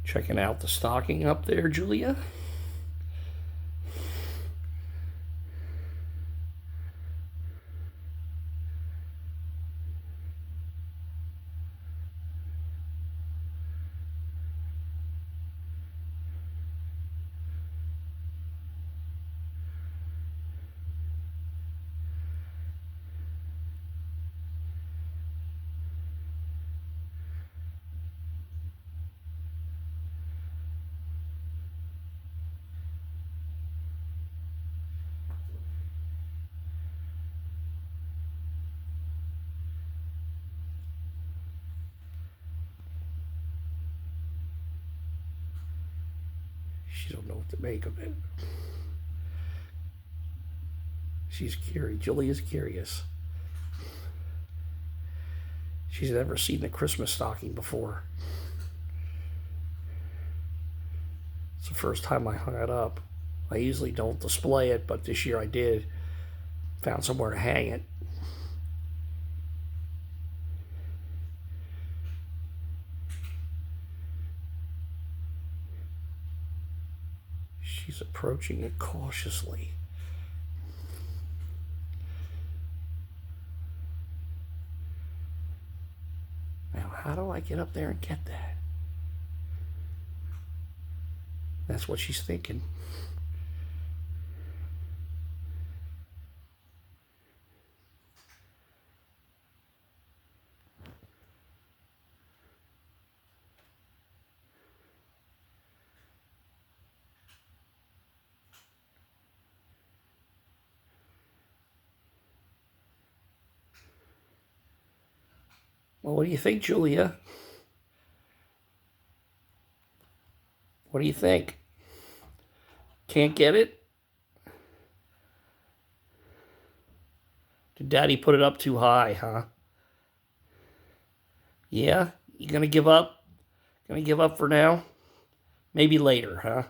Checking out the stocking up there, Julia? She don't know what to make of it. She's curious. Julia's curious. She's never seen the Christmas stocking before. It's the first time I hung it up. I usually don't display it, but this year I did. Found somewhere to hang it. She's approaching it cautiously. Now, how do I get up there and get that? That's what she's thinking. Well, what do you think, Julia? What do you think? Can't get it? Did Daddy put it up too high, huh? Yeah? You gonna give up? Gonna give up for now? Maybe later, huh?